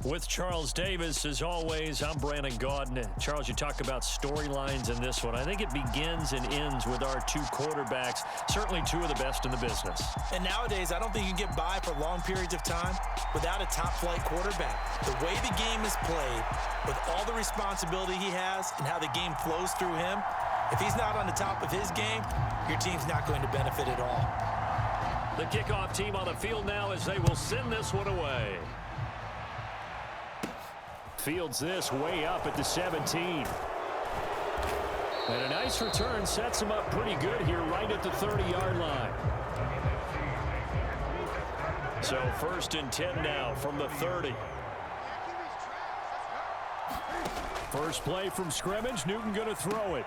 With Charles Davis, as always, I'm Brandon Gaudin. Charles, you talk about storylines in this one. I think it begins and ends with our two quarterbacks, certainly two of the best in the business. And nowadays, I don't think you can get by for long periods of time without a top-flight quarterback. The way the game is played, with all the responsibility he has and how the game flows through him, if he's not on the top of his game, your team's not going to benefit at all. The kickoff team on the field now as they will send this one away. Fields this way up at the 17. And a nice return sets him up pretty good here right at the 30-yard line. So 1st and 10 now from the 30. First play from scrimmage. Newton going to throw it.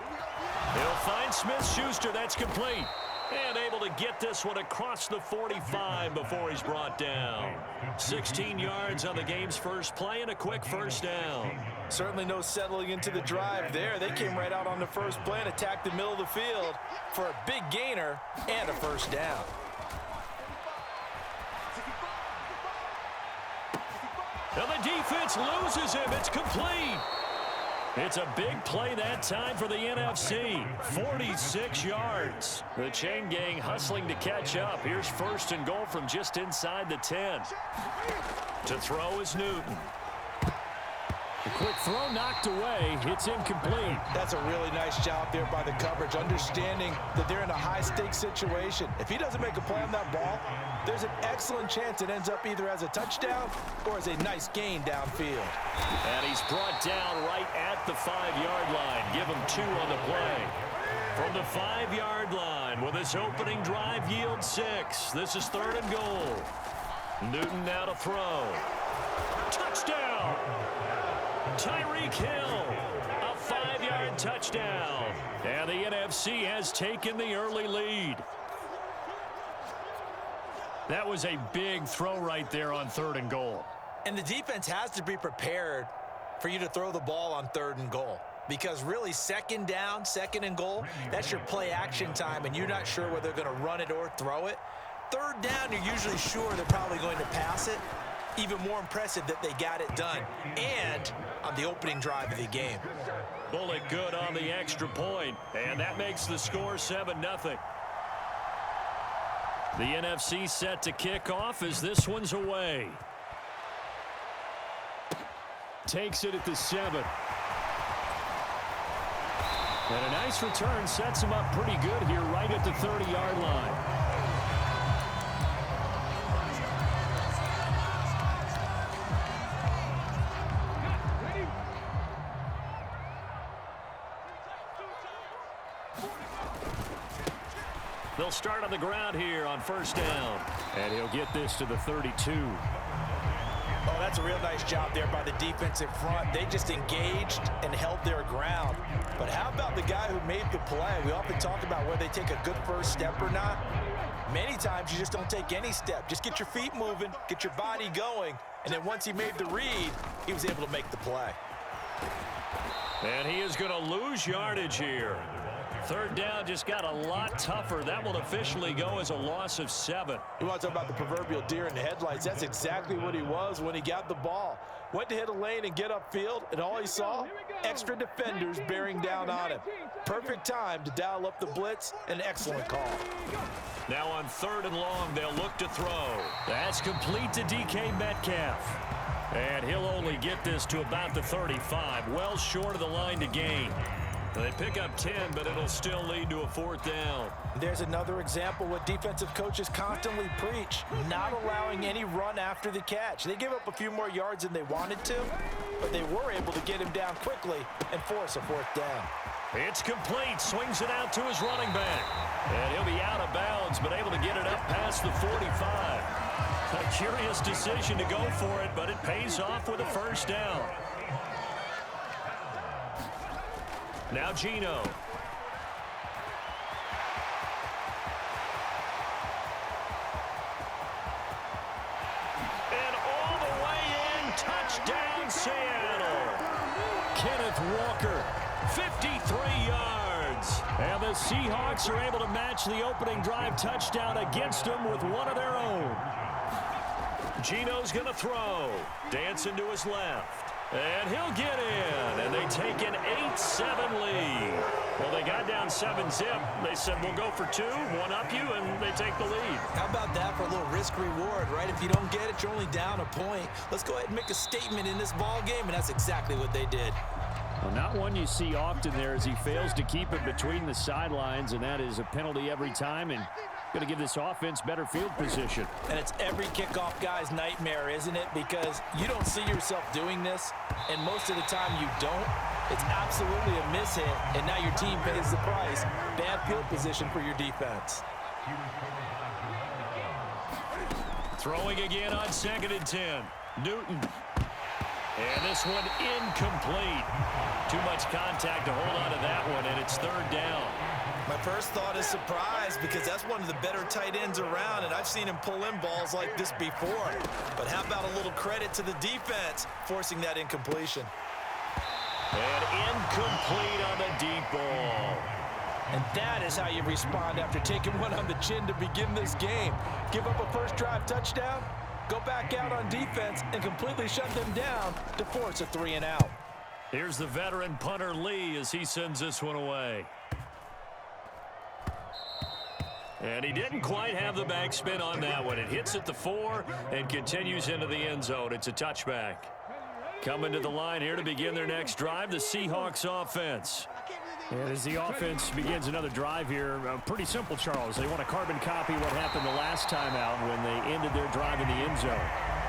He'll find Smith-Schuster. That's complete. And able to get this one across the 45 before he's brought down. 16 yards on the game's first play and a quick first down. Certainly no settling into the drive there. They came right out on the first play and attacked the middle of the field for a big gainer and a first down. And the defense loses him. It's complete. It's a big play that time for the NFC. 46 yards. The chain gang hustling to catch up. Here's 1st and goal from just inside the 10. To throw is Newton. The quick throw knocked away. It's incomplete. That's a really nice job there by the coverage, understanding that they're in a high-stakes situation. If he doesn't make a play on that ball, there's an excellent chance it ends up either as a touchdown or as a nice gain downfield. And he's brought down right at the 5-yard line. Give him 2 on the play. From the 5-yard line with his opening drive yield 6. This is 3rd and goal. Newton now to throw. Touchdown! Tyreek Hill, a 5-yard touchdown. And the NFC has taken the early lead. That was a big throw right there on 3rd and goal. And the defense has to be prepared for you to throw the ball on 3rd and goal. Because really, 2nd down, 2nd and goal, that's your play action time, and you're not sure whether they're going to run it or throw it. 3rd down, you're usually sure they're probably going to pass it. Even more impressive that they got it done, and on the opening drive of the game. Bullet good on the extra point, and that makes the score 7-0. The NFC set to kick off as this one's away. Takes it at the 7. And a nice return sets him up pretty good here right at the 30-yard line. They'll start on the ground here on 1st down. And he'll get this to the 32. Oh, that's a real nice job there by the defensive front. They just engaged and held their ground. But how about the guy who made the play? We often talk about whether they take a good first step or not. Many times you just don't take any step. Just get your feet moving, get your body going, and then once he made the read, he was able to make the play. And he is going to lose yardage here. 3rd down just got a lot tougher. That will officially go as a loss of 7. You want to talk about the proverbial deer in the headlights. That's exactly what he was when he got the ball. Went to hit a lane and get upfield, and all he saw, extra defenders bearing down on him. Perfect time to dial up the blitz. An excellent call. Now on 3rd and long, they'll look to throw. That's complete to DK Metcalf. And he'll only get this to about the 35, well short of the line to gain. They pick up 10, but it'll still lead to a 4th down. There's another example what defensive coaches constantly preach, not allowing any run after the catch. They gave up a few more yards than they wanted to, but they were able to get him down quickly and force a 4th down. It's complete. Swings it out to his running back. And he'll be out of bounds, but able to get it up past the 45. A curious decision to go for it, but it pays off with a 1st down. Now Geno. And all the way in, touchdown Seattle. Kenneth Walker, 53 yards. And the Seahawks are able to match the opening drive touchdown against them with one of their own. Gino's going to throw. Dancing to his left. And he'll get in. And they take an 8-7 lead. Well, they got down 7-zip. They said, we'll go for 2, one up you, and they take the lead. How about that for a little risk-reward, right? If you don't get it, you're only down a point. Let's go ahead and make a statement in this ball game, and that's exactly what they did. Well, not one you see often there as he fails to keep it between the sidelines, and that is a penalty every time, and going to give this offense better field position. And it's every kickoff guy's nightmare, isn't it? Because you don't see yourself doing this, and most of the time you don't. It's absolutely a miss-hit, and now your team pays the price. Bad field position for your defense. Throwing again on 2nd and 10. Newton. And this one incomplete. Too much contact to hold on to that one, and it's 3rd down. My first thought is surprise, because that's one of the better tight ends around, and I've seen him pull in balls like this before. But how about a little credit to the defense forcing that incompletion? And incomplete on the deep ball. And that is how you respond after taking one on the chin to begin this game. Give up a first drive touchdown, go back out on defense, and completely shut them down to force a 3-and-out. Here's the veteran punter Lee as he sends this one away. And he didn't quite have the backspin on that one. It hits at the 4 and continues into the end zone. It's a touchback. Coming to the line here to begin their next drive, the Seahawks offense. And as the offense begins another drive here, pretty simple, Charles. They want to carbon copy what happened the last time out when they ended their drive in the end zone.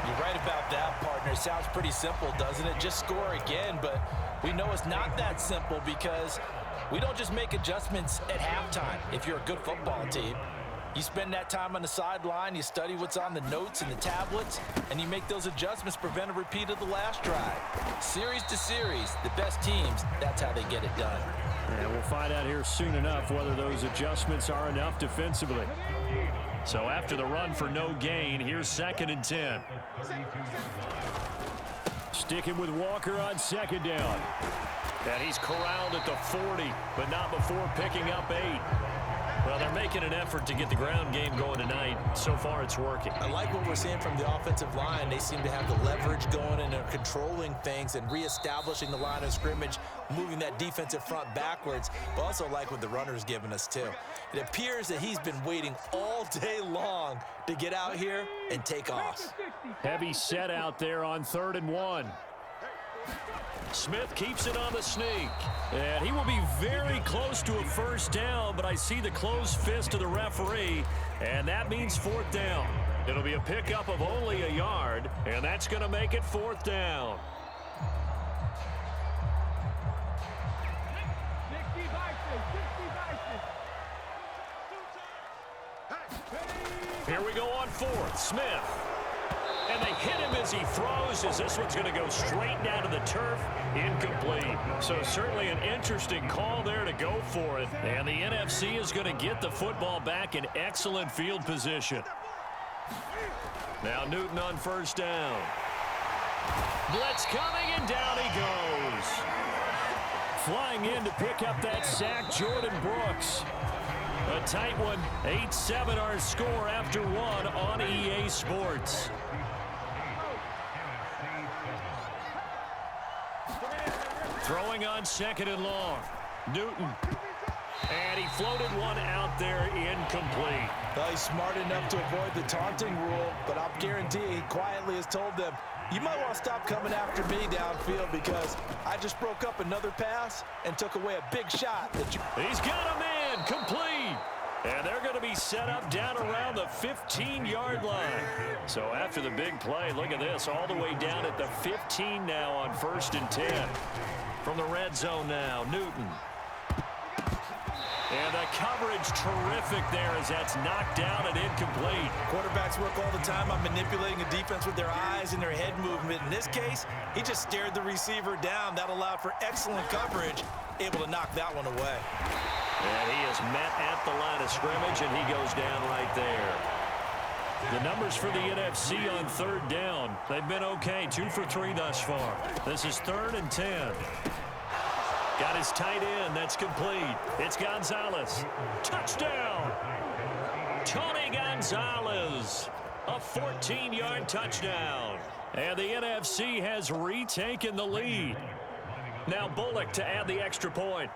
You're right about that, partner. Sounds pretty simple, doesn't it? Just score again, but we know it's not that simple because we don't just make adjustments at halftime if you're a good football team. You spend that time on the sideline, you study what's on the notes and the tablets, and you make those adjustments, prevent a repeat of the last drive. Series to series, the best teams, that's how they get it done. And we'll find out here soon enough whether those adjustments are enough defensively. So after the run for no gain, here's 2nd and 10. Sticking with Walker on 2nd down. And he's corralled at the 40, but not before picking up 8. Well, they're making an effort to get the ground game going tonight. So far, it's working. I like what we're seeing from the offensive line. They seem to have the leverage going, and they're controlling things and reestablishing the line of scrimmage, moving that defensive front backwards. But also like what the runner's giving us, too. It appears that he's been waiting all day long to get out here and take off. Heavy set out there on 3rd and 1. Smith keeps it on the sneak. And he will be very close to a first down, but I see the closed fist of the referee, and that means 4th down. It'll be a pickup of only a yard, and that's going to make it 4th down. Here we go on 4th. Smith. And they hit him as he throws, as this one's going to go straight down to the turf. Incomplete. So certainly an interesting call there to go for it. And the NFC is going to get the football back in excellent field position. Now Newton on 1st down. Blitz coming, and down he goes. Flying in to pick up that sack, Jordan Brooks. A tight one. 8-7 our score after 1 on EA Sports. Throwing on 2nd and long. Newton. And he floated one out there, incomplete. Well, he's smart enough to avoid the taunting rule, but I'll guarantee he quietly has told them, you might want to stop coming after me downfield because I just broke up another pass and took away a big shot. He's got a man, complete. And they're going to be set up down around the 15-yard line. So after the big play, look at this, all the way down at the 15 now on 1st and 10. From the red zone now, Newton. And the coverage terrific there as that's knocked down and incomplete. Quarterbacks work all the time on manipulating a defense with their eyes and their head movement. In this case, he just stared the receiver down. That allowed for excellent coverage, able to knock that one away. And he is met at the line of scrimmage, and he goes down right there. The numbers for the NFC on 3rd down, they've been okay. 2 for 3 thus far. This is 3rd and 10. Got his tight end. That's complete. It's Gonzalez. Touchdown. Tony Gonzalez. A 14-yard touchdown. And the NFC has retaken the lead. Now Bullock to add the extra point.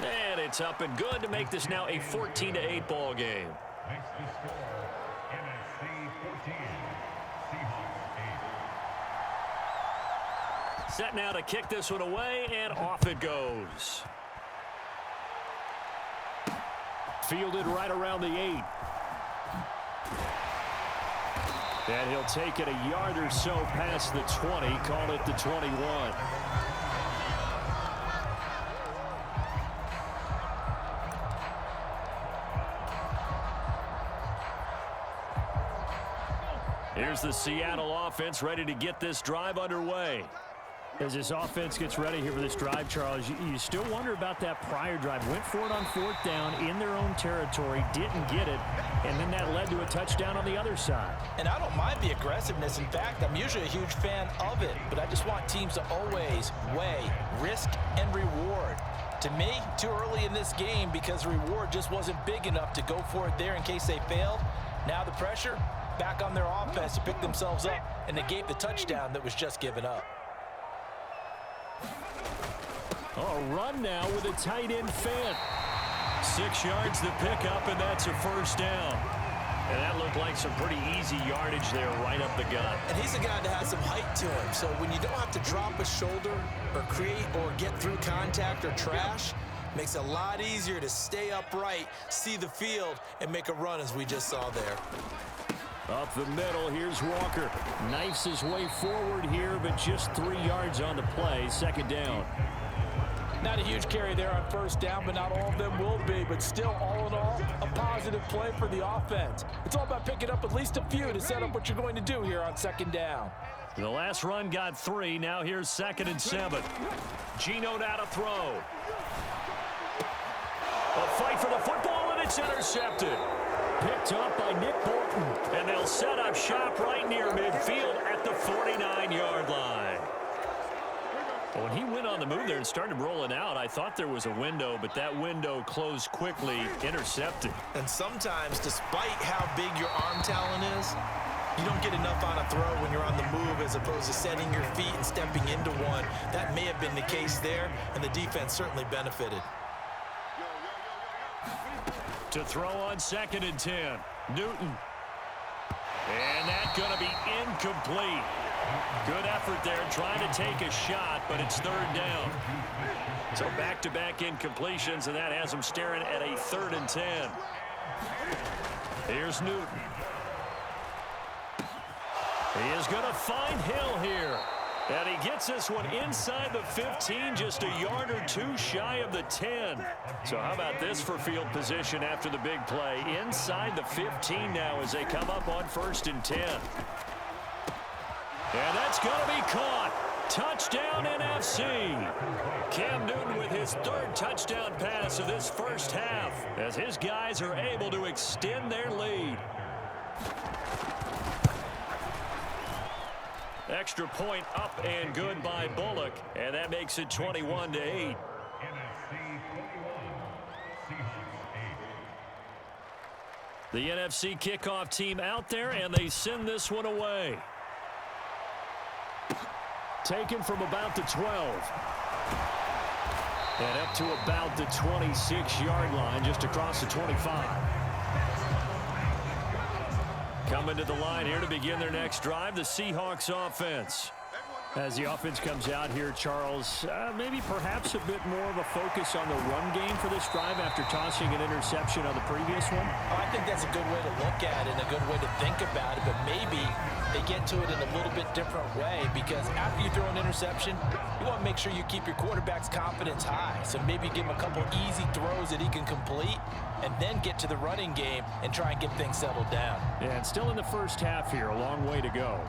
And it's up and good to make this now a 14-8 ball game. Set now to kick this one away, and off it goes. Fielded right around the 8. And he'll take it a yard or so past the 20, call it the 21. Here's the Seattle offense ready to get this drive underway. As this offense gets ready here for this drive, Charles, you still wonder about that prior drive. Went for it on 4th down in their own territory, didn't get it, and then that led to a touchdown on the other side. And I don't mind the aggressiveness. In fact, I'm usually a huge fan of it, but I just want teams to always weigh risk and reward. To me, too early in this game because the reward just wasn't big enough to go for it there in case they failed. Now the pressure back on their offense to pick themselves up and negate the touchdown that was just given up. A run now with a tight end fit. 6 yards to pick up, and that's a first down. And that looked like some pretty easy yardage there right up the gut. And he's a guy that has some height to him, so when you don't have to drop a shoulder or create or get through contact or trash, makes it a lot easier to stay upright, see the field, and make a run as we just saw there. Up the middle, here's Walker. Knifes his way forward here, but just 3 yards on the play, second down. Not a huge carry there on first down, but not all of them will be. But still, all in all, a positive play for the offense. It's all about picking up at least a few to set up what you're going to do here on second down. The last run got 3. Now here's 2nd and 7. Geno now to throw. A fight for the football, and it's intercepted. Picked up by Nick Bolton. And they'll set up shop right near midfield at the 49-yard line. When he went on the move there and started rolling out, I thought there was a window, but that window closed quickly, intercepted. And sometimes, despite how big your arm talent is, you don't get enough on a throw when you're on the move as opposed to setting your feet and stepping into one. That may have been the case there, and the defense certainly benefited. To throw on 2nd and 10. Newton. And that's going to be incomplete. Good effort there trying to take a shot, but it's 3rd down. So back-to-back incompletions, and that has them staring at a 3rd and 10. Here's Newton. He is going to find Hill here. And he gets this one inside the 15, just a yard or 2 shy of the 10. So how about this for field position after the big play? Inside the 15 now as they come up on 1st and 10. And that's going to be caught. Touchdown NFC. Cam Newton with his 3rd touchdown pass of this first half as his guys are able to extend their lead. Extra point up and good by Bullock, and that makes it 21-8. The NFC kickoff team out there, and they send this one away. Taken from about the 12. And up to about the 26-yard line, just across the 25. Coming to the line here to begin their next drive, the Seahawks offense. As the offense comes out here, Charles, maybe perhaps a bit more of a focus on the run game for this drive after tossing an interception on the previous one? Oh, I think that's a good way to look at it and a good way to think about it, but maybe they get to it in a little bit different way because after you throw an interception, you want to make sure you keep your quarterback's confidence high. So maybe give him a couple easy throws that he can complete and then get to the running game and try and get things settled down. Yeah, and still in the first half here, a long way to go.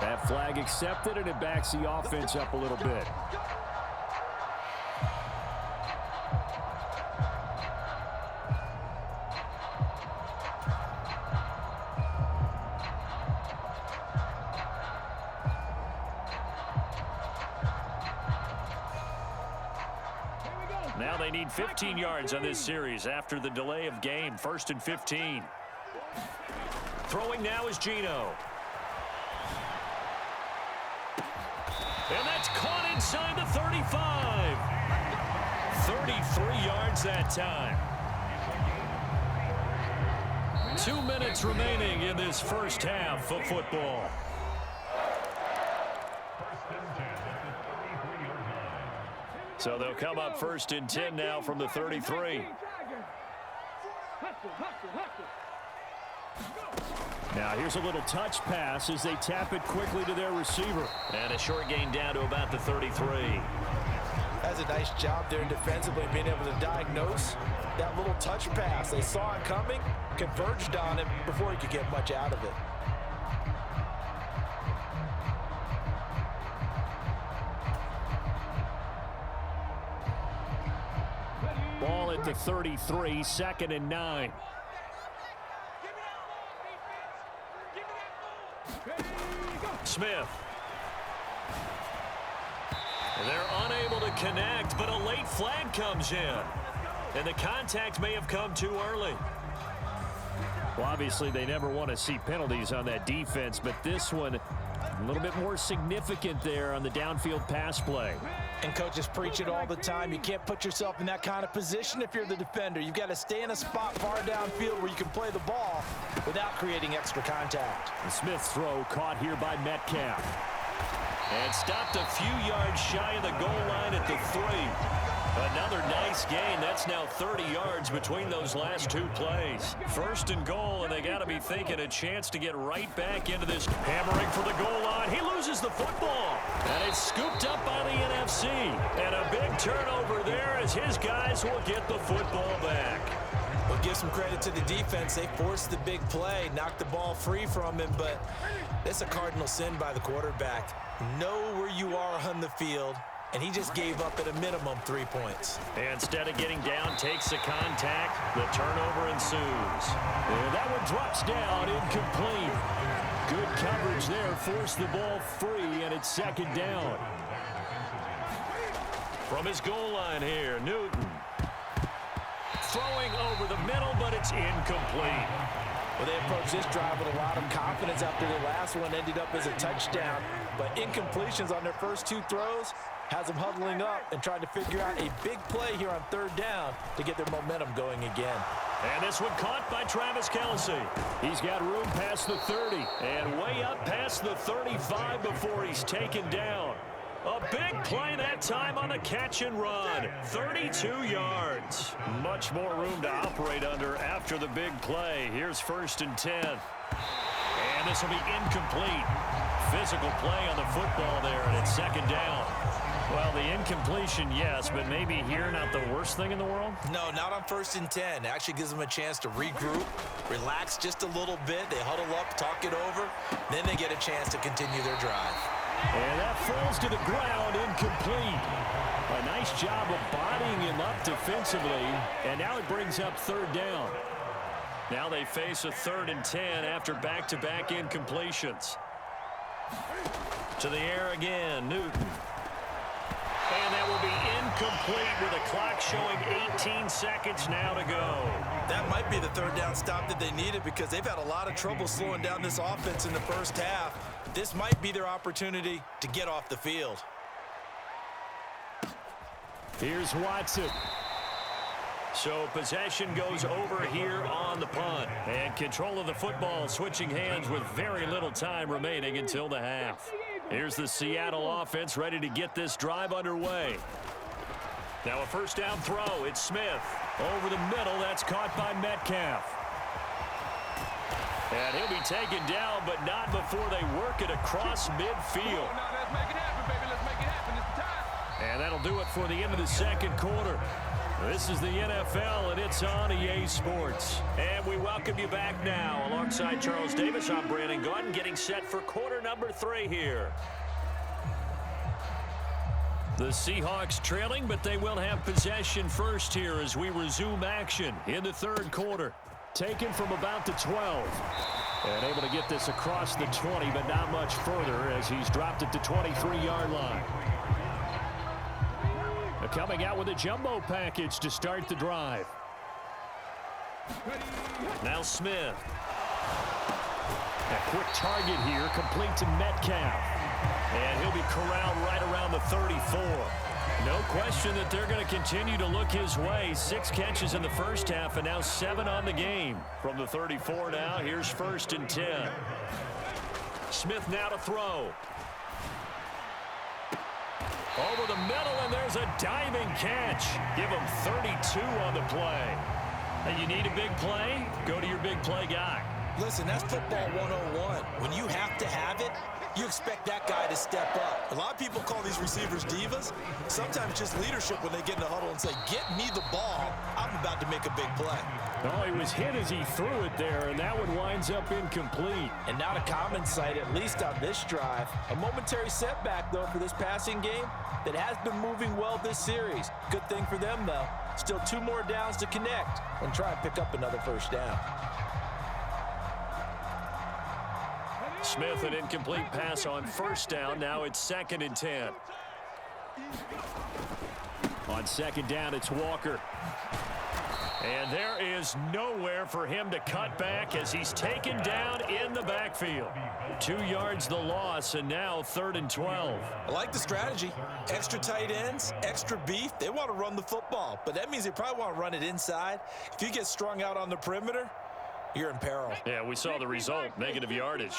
That flag accepted, and it backs the offense up a little bit. Now they need 15 yards on this series after the delay of game. 1st and 15. Throwing now is Geno. And that's caught inside the 35. 33 yards that time. 2 minutes remaining in this first half of football. So they'll come up 1st and 10 now from the 33. Now here's a little touch pass as they tap it quickly to their receiver. And a short gain down to about the 33. That's a nice job there defensively, being able to diagnose that little touch pass. They saw it coming, converged on him before he could get much out of it. Ball at the 33, 2nd and 9. Smith. They're unable to connect, but a late flag comes in. And the contact may have come too early. Well, obviously, they never want to see penalties on that defense, but this one a little bit more significant there on the downfield pass play. And coaches preach it all the time. You can't put yourself in that kind of position if you're the defender. You've got to stay in a spot far downfield where you can play the ball without creating extra contact. The Smith throw caught here by Metcalf. And stopped a few yards shy of the goal line at the 3. Another nice gain. That's now 30 yards between those last 2 plays. 1st and goal, and they got to be thinking a chance to get right back into this. Hammering for the goal line. He loses the football. And it's scooped up by the NFC. And a big turnover there as his guys will get the football back. We'll give some credit to the defense. They forced the big play, knocked the ball free from him, but it's a cardinal sin by the quarterback. Know where you are on the field. And he just gave up at a minimum 3 points. And instead of getting down, takes the contact. The turnover ensues. And that one drops down, incomplete. Good coverage there, forced the ball free, and it's 2nd down. From his goal line here, Newton. Throwing over the middle, but it's incomplete. Well, they approached this drive with a lot of confidence after their last one ended up as a touchdown. But incompletions on their first 2 throws has them huddling up and trying to figure out a big play here on 3rd down to get their momentum going again. And this one caught by Travis Kelce. He's got room past the 30 and way up past the 35 before he's taken down. A big play that time on the catch and run. 32 yards. Much more room to operate under after the big play. Here's 1st and 10. And this will be incomplete. Physical play on the football there, and it's 2nd down. Well, the incompletion, yes, but maybe here not the worst thing in the world? No, not on 1st and 10. It actually gives them a chance to regroup, relax just a little bit. They huddle up, talk it over. Then they get a chance to continue their drive. And that falls to the ground, incomplete. A nice job of bodying him up defensively, and now it brings up 3rd down. Now they face a 3rd and 10 after back-to-back incompletions. To the air again, Newton. And that will be incomplete with the clock showing 18 seconds now to go. That might be the 3rd down stop that they needed because they've had a lot of trouble slowing down this offense in the first half. This might be their opportunity to get off the field. Here's Watson. So possession goes over here on the punt. And control of the football switching hands with very little time remaining until the half. Here's the Seattle offense ready to get this drive underway. Now a 1st down throw. It's Smith. Over the middle. That's caught by Metcalf. And he'll be taken down, but not before they work it across midfield. And that'll do it for the end of the 2nd quarter. This is the NFL, and it's on EA Sports. And we welcome you back now. Alongside Charles Davis, I'm Brandon Gaudin, getting set for quarter number 3 here. The Seahawks trailing, but they will have possession first here as we resume action in the third quarter. Taken from about the 12. And able to get this across the 20, but not much further as he's dropped at the 23-yard line. Coming out with a jumbo package to start the drive. Now Smith. A quick target here, complete to Metcalf. And he'll be corralled right around the 34. No question that they're going to continue to look his way. 6 catches in the first half and now 7 on the game. From the 34 now, here's 1st and 10. Smith now to throw. Over the middle, and there's a diving catch. Give him 32 on the play. And you need a big play? Go to your big play guy. Listen, that's football 101. When you have to have it, you expect that guy to step up. A lot of people call these receivers divas. Sometimes just leadership when they get in the huddle and say, get me the ball. I'm about to make a big play. Oh, he was hit as he threw it there, and that one winds up incomplete. And not a common sight, at least on this drive. A momentary setback, though, for this passing game that has been moving well this series. Good thing for them, though. Still 2 more downs to connect and try and pick up another first down. Smith, an incomplete pass on 1st down. Now it's 2nd and 10. On 2nd down, it's Walker. And there is nowhere for him to cut back as he's taken down in the backfield. 2 yards the loss, and now 3rd and 12. I like the strategy. Extra tight ends, extra beef. They want to run the football, but that means they probably want to run it inside. If you get strung out on the perimeter, you're in peril. Yeah, we saw the result, negative yardage.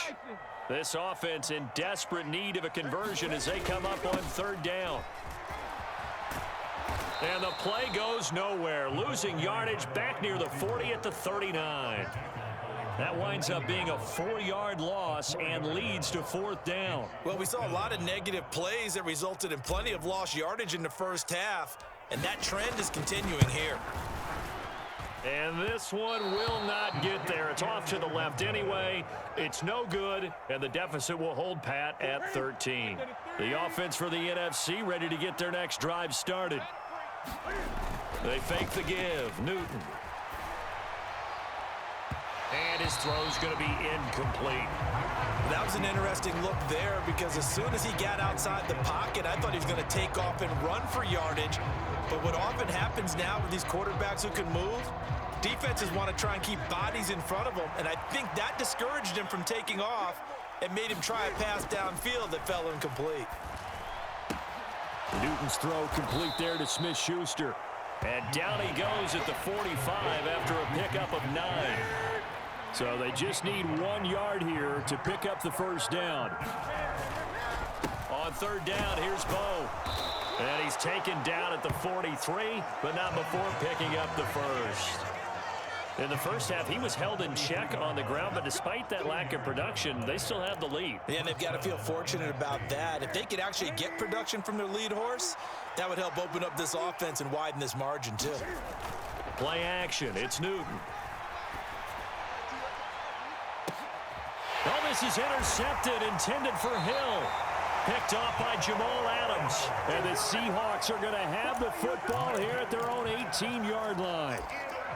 This offense in desperate need of a conversion as they come up on 3rd down. And the play goes nowhere, losing yardage back near the 40 at the 39. That winds up being a 4-yard loss and leads to 4th down. Well, we saw a lot of negative plays that resulted in plenty of lost yardage in the first half, and that trend is continuing here. And this one will not get there. It's off to the left anyway. It's no good, and the deficit will hold pat at 13. The offense for the NFC ready to get their next drive started. They fake the give. Newton. And his throw's going to be incomplete. That was an interesting look there because as soon as he got outside the pocket, I thought he was going to take off and run for yardage. But what often happens now with these quarterbacks who can move, defenses want to try and keep bodies in front of them, and I think that discouraged him from taking off and made him try a pass downfield that fell incomplete. Newton's throw complete there to Smith-Schuster. And down he goes at the 45 after a pickup of 9. So they just need 1 yard here to pick up the 1st down. On 3rd down, here's Bo. And he's taken down at the 43, but not before picking up the 1st. In the first half, he was held in check on the ground, but despite that lack of production, they still have the lead. And they've got to feel fortunate about that. If they could actually get production from their lead horse, that would help open up this offense and widen this margin, too. Play action. It's Newton. Oh, this is intercepted, intended for Hill. Picked off by Jamal Adams. And the Seahawks are going to have the football here at their own 18-yard line.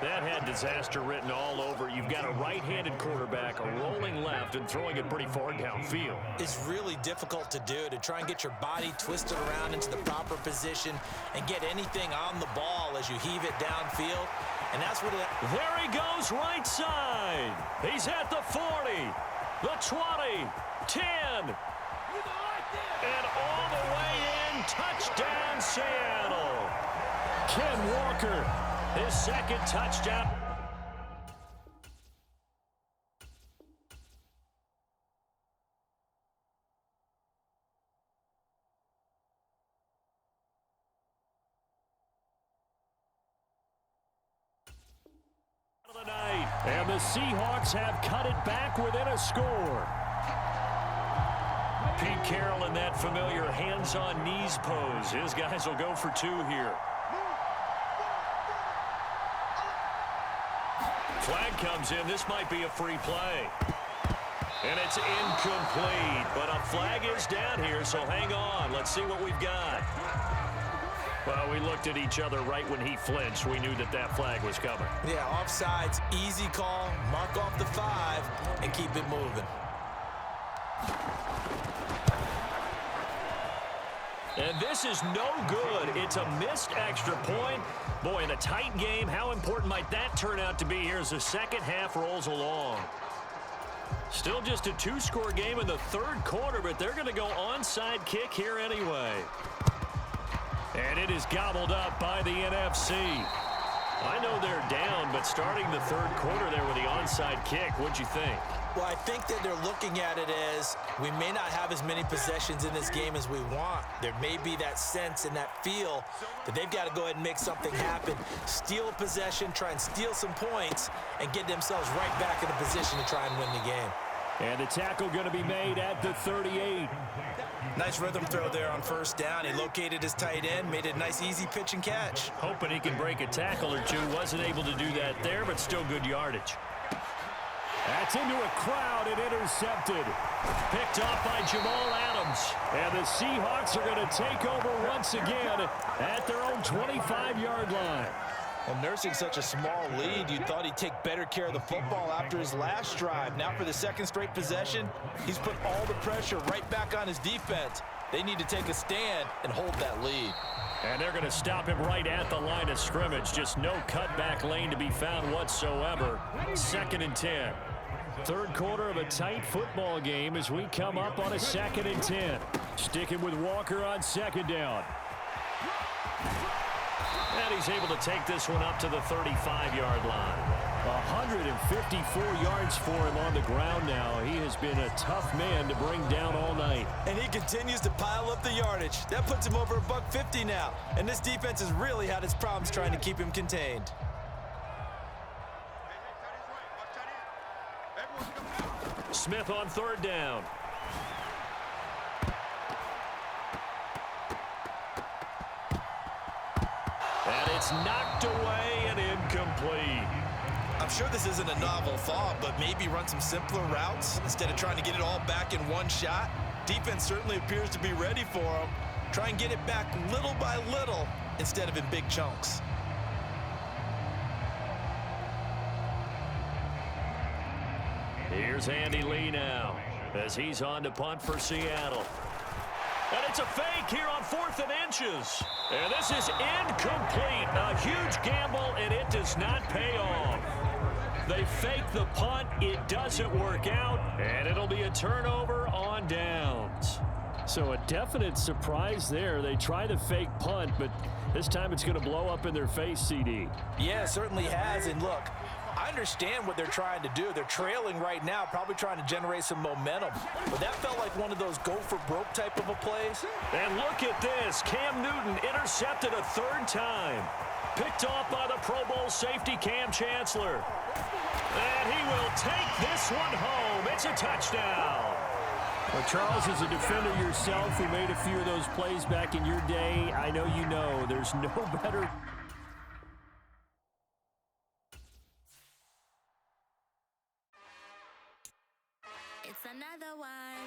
That had disaster written all over. You've got a right-handed quarterback, a rolling left, and throwing it pretty far downfield. It's really difficult to do, to try and get your body twisted around into the proper position and get anything on the ball as you heave it downfield. And that's what it... There he goes, right side. He's at the 40, the 20, 10, and all the way in. Touchdown, Seattle. Ken Walker, his 2nd touchdown. Of the night, and the Seahawks have cut it back within a score. Pete Carroll in that familiar hands-on knees pose. His guys will go for 2 here. Flag comes in. This might be a free play. And it's incomplete, but a flag is down here, so hang on. Let's see what we've got. Well, we looked at each other right when he flinched. We knew that that flag was coming. Yeah, offsides, easy call. Mark off the 5 and keep it moving. And this is no good. It's a missed extra point. Boy, in a tight game, how important might that turn out to be here as the second half rolls along? Still just a 2-score game in the third quarter, but they're going to go onside kick here anyway. And it is gobbled up by the NFC. I know they're down, but starting the third quarter there with the onside kick, what'd you think? Well, I think that they're looking at it as we may not have as many possessions in this game as we want. There may be that sense and that feel that they've got to go ahead and make something happen. Steal possession, try and steal some points, and get themselves right back in a position to try and win the game. And the tackle going to be made at the 38. Nice rhythm throw there on first down. He located his tight end, made a nice easy pitch and catch. Hoping he can break a tackle or two. Wasn't able to do that there, but still good yardage. That's into a crowd and intercepted. Picked off by Jamal Adams. And the Seahawks are going to take over once again at their own 25-yard line. Well, nursing such a small lead, you thought he'd take better care of the football after his last drive. Now for the second straight possession, he's put all the pressure right back on his defense. They need to take a stand and hold that lead. And they're going to stop him right at the line of scrimmage. Just no cutback lane to be found whatsoever. 2nd and 10. Third quarter of a tight football game as we come up on a 2nd and 10. Sticking with Walker on 2nd down. And he's able to take this one up to the 35-yard line. 154 yards for him on the ground now. He has been a tough man to bring down all night. And he continues to pile up the yardage. That puts him over $150 now. And this defense has really had its problems trying to keep him contained. Smith on 3rd down. And it's knocked away and incomplete. I'm sure this isn't a novel thought, but maybe run some simpler routes instead of trying to get it all back in one shot. Defense certainly appears to be ready for him. Try and get it back little by little instead of in big chunks. Here's Andy Lee now as he's on to punt for Seattle. And it's a fake here on 4th and inches. And this is incomplete. A huge gamble, and it does not pay off. They fake the punt. It doesn't work out, and it'll be a turnover on downs. So a definite surprise there. They try the fake punt, but this time it's going to blow up in their face, CD. Yeah, it certainly has. And look, I understand what they're trying to do. They're trailing right now, probably trying to generate some momentum. But that felt like one of those go-for-broke type of a plays. And look at this. Cam Newton intercepted a 3rd time. Picked off by the Pro Bowl safety Cam Chancellor. And he will take this one home. It's a touchdown. Well, Charles, as a defender yourself who made a few of those plays back in your day, I know you know there's no better. It's another one.